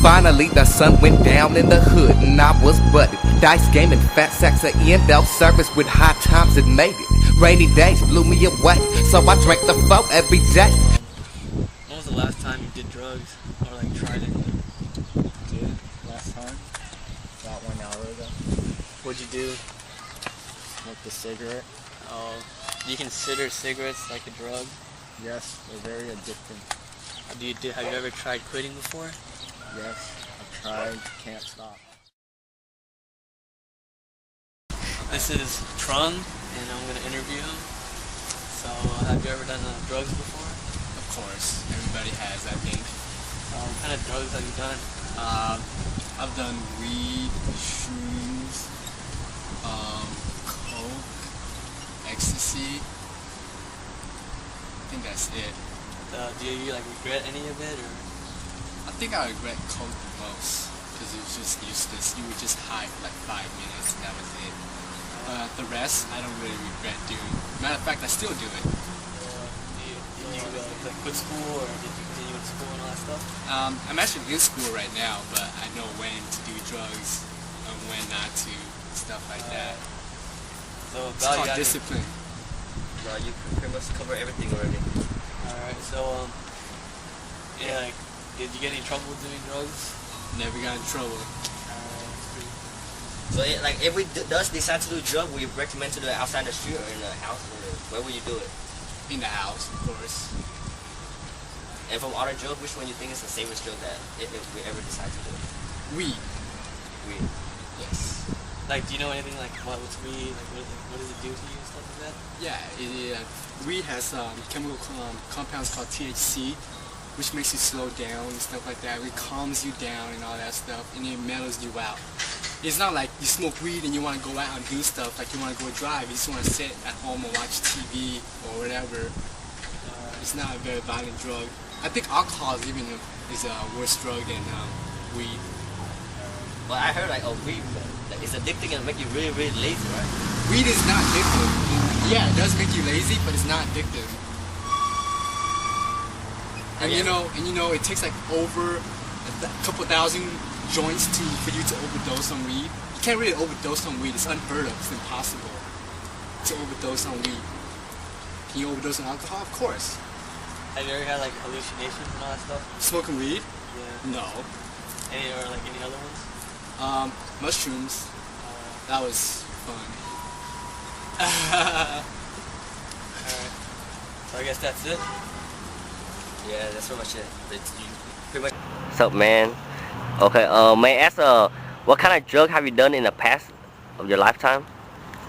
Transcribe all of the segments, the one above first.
Finally, the sun went down in the hood and I was butted. Dice game and fat sacks of end-out service with high times it made it. Rainy days blew me away, so I drank the 4 every day. When was the last time you did drugs or like tried it? Did last time? About 1 hour ago. What'd you do? Smoked a cigarette. Do you consider cigarettes like a drug? Yes, they're very addicting. Have you ever tried quitting before? Yes, I've tried, can't stop. This is Trung, and I'm going to interview him. So, have you ever done drugs before? Of course, everybody has, I think. What kind of drugs have you done? I've done weed, shrooms, coke, ecstasy. I think that's it. Do you like regret any of it, or? I think I regret coke the most because it was just useless. You were just high for like 5 minutes and that was it. The rest, I don't really regret doing. Matter of fact, I still do it. Did you like quit school, or did you continue in school and all that stuff? I'm actually in school right now, but I know when to do drugs and when not to, stuff like that. So It's called discipline. No, you pretty much cover everything already. Alright, so yeah, like, did you get any trouble doing drugs? Never got in trouble. So like, if we does decide to do drug, we recommend to do it outside the street or in the house, or where would you do it? In the house, of course. And from all the drug, which one you think is the safest drug that if we ever decide to do it? Weed. Weed. Yes. Like, do you know anything like what's weed? Like, what does it do to you and stuff like that? Yeah, weed has chemical compounds called THC, which makes you slow down and stuff like that. It calms you down and all that stuff, and it mellows you out. It's not like you smoke weed and you want to go out and do stuff, like you want to go drive. You just want to sit at home and watch TV or whatever. It's not a very violent drug. I think alcohol is a worse drug than weed. Well, I heard like weed, like, it's addicting and make you really, really lazy, right? Weed is not addictive. Yeah, it does make you lazy, but it's not addictive. And you know, it takes like over a couple thousand joints for you to overdose on weed. You can't really overdose on weed. It's unheard of. It's impossible to overdose on weed. Can you overdose on alcohol? Of course. Have you ever had like hallucinations and all that stuff? Smoking weed? Yeah. No. Any other ones? Mushrooms. That was fun. Alright. So I guess that's it. Yeah, that's pretty much it. Pretty much. What's up, man? Okay, may I ask, what kind of drug have you done in the past of your lifetime?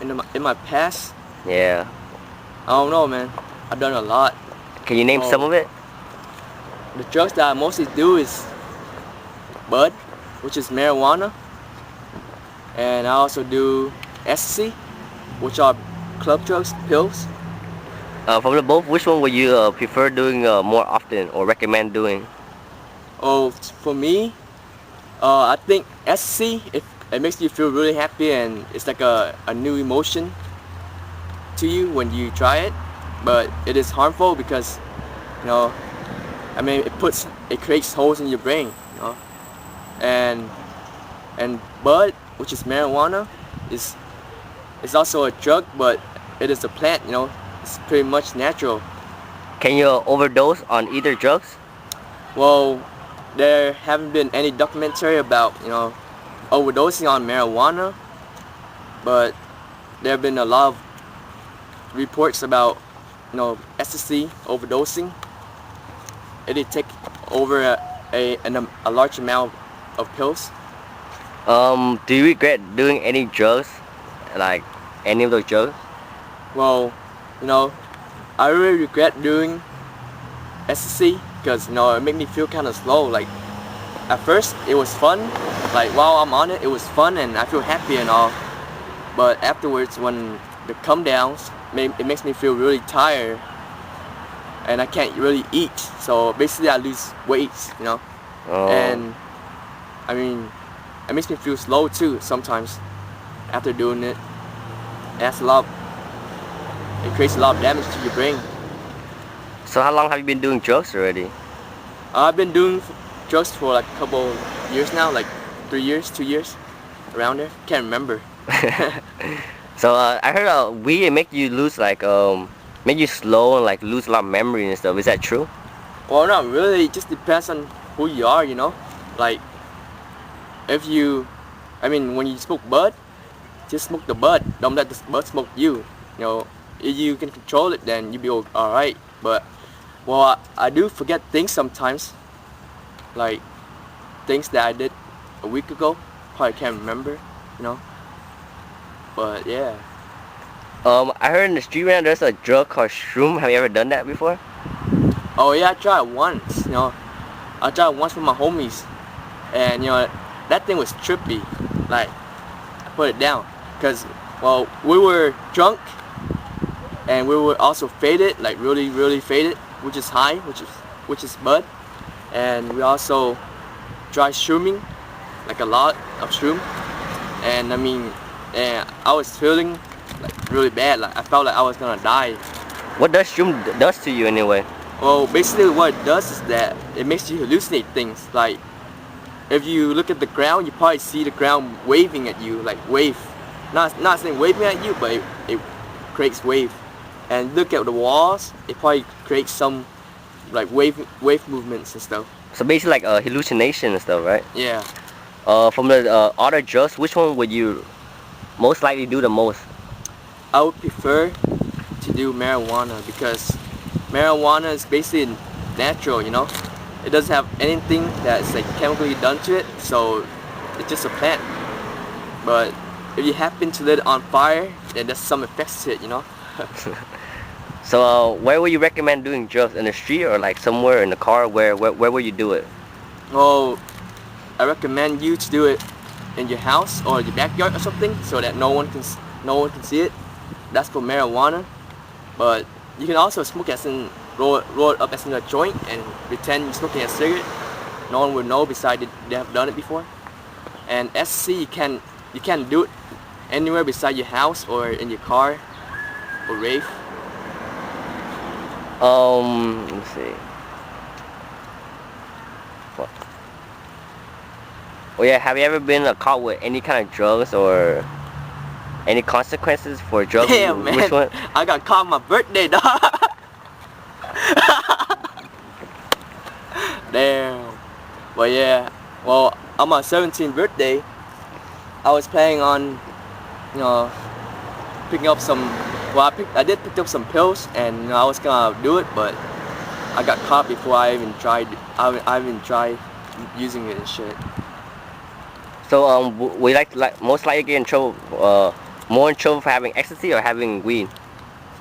In my past? Yeah. I don't know, man. I've done a lot. Can you name some of it? The drugs that I mostly do is bud, which is marijuana, and I also do ecstasy, which are club drugs, pills. From the both, which one would you prefer doing more often or recommend doing? Oh, for me, I think ecstasy, it makes you feel really happy, and it's like a new emotion to you when you try it. But it is harmful because, I mean, it creates holes in your brain, And bud, which is marijuana, is also a drug, but it is a plant, It's pretty much natural. Can you overdose on either drugs? Well, there haven't been any documentary about, overdosing on marijuana, but there have been a lot of reports about, ecstasy overdosing. It did take over a large amount of pills. Do you regret doing any drugs, like any of those drugs? Well, I really regret doing ecstasy because it made me feel kind of slow. Like at first it was fun, like while I'm on it, it was fun and I feel happy and all. But afterwards, when the come downs, it makes me feel really tired and I can't really eat. So basically I lose weight, And I mean, it makes me feel slow too sometimes after doing it. It creates a lot of damage to your brain. So how long have you been doing drugs already? I've been doing drugs for like a couple years now, like 3 years, 2 years, around there. Can't remember. So I heard weed make you lose like make you slow and like lose a lot of memory and stuff. Is that true? Well, not really. It just depends on who you are, you know. Like if you, I mean, when you smoke bud, just smoke the bud. Don't let the bud smoke you. You know, if you can control it, then you'll be all right. But well, I do forget things sometimes, like things that I did a week ago. Probably can't remember, you know. But yeah. I heard in the street right now there's a drug called shroom. Have you ever done that before? Oh yeah, I tried it once. You know, I tried it once with my homies, and you know, that thing was trippy. Like, I put it down, cause well, we were drunk, and we were also faded, like really faded, which is high, which is bud, and we also tried shrooming, like a lot of shroom, and I mean, and I was feeling like really bad. Like I felt like I was gonna die. What does shroom does to you anyway? Well, basically what it does is that it makes you hallucinate things. Like, if you look at the ground, you probably see the ground waving at you, like wave. Not saying waving at you, but it creates wave. And look at the walls, it probably creates some like wave movements and stuff. So basically like a hallucination and stuff, right? Yeah. From the other drugs, which one would you most likely do the most? I would prefer to do marijuana because marijuana is basically natural, you know. It doesn't have anything that's like chemically done to it, so it's just a plant. But if you happen to lit it on fire, then there's some effects to it, you know. So where would you recommend doing drugs? In the street or like somewhere in the car? Where would you do it? Well, I recommend you to do it in your house or your backyard or something, so that no one can see it. That's for marijuana. But you can also smoke as in roll it up as in a joint and pretend you're smoking a cigarette. No one will know besides they have done it before. And SC you can do it anywhere beside your house or in your car or rave. Let me see. What? Oh yeah, have you ever been caught with any kind of drugs or any consequences for drugs? Damn, man. Which one? I got caught on my birthday, dog. Damn. But yeah, well, on my 17th birthday, I was planning on, you know, picking up some. Well, I did pick up some pills, and you know, I was gonna do it, but I got caught before I even tried. I even tried using it and shit. So we most likely get in trouble, more in trouble for having ecstasy or having weed?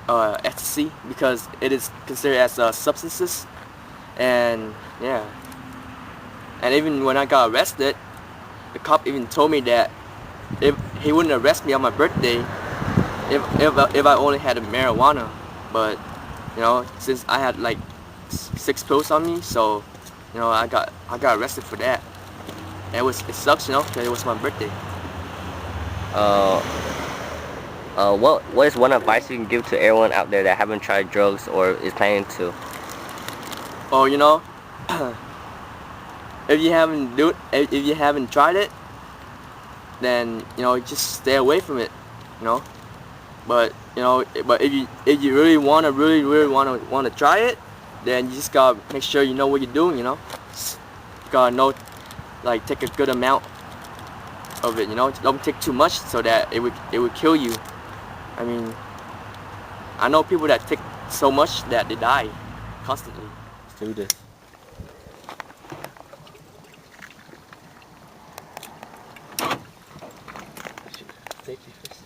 Ecstasy, because it is considered as substances, and yeah. And even when I got arrested, the cop even told me that if he wouldn't arrest me on my birthday if I only had a marijuana. But you know, since I had like 6 pills on me, so you know, I got arrested for that. And it sucks, you know, because it was my birthday. What is one advice you can give to everyone out there that haven't tried drugs or is planning to? Oh, you know, if you haven't tried it, then you know, just stay away from it, you know. But you know, if you really wanna try it, then you just gotta make sure you know what you're doing, you know. You gotta know, like, take a good amount of it, you know. Don't take too much so that it would kill you. I mean, I know people that take so much that they die constantly. Let's do this. Safety first.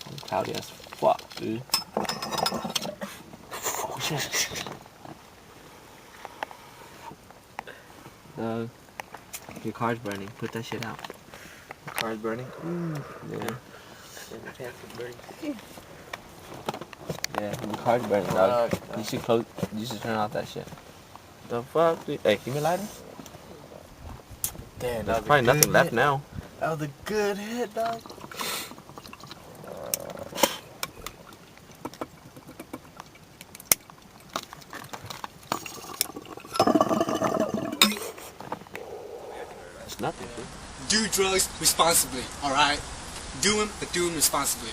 I'm cloudy as fuck, dude. Your car's burning. Put that shit out. Your car's burning? Yeah. Yeah, your car's burning, dog. You should turn off that shit. The fuck, dude? Hey, give me a lighter. Damn, there's probably nothing left now. That was a good hit, dog. Nothing. Do drugs responsibly, alright? Do them, but do them responsibly.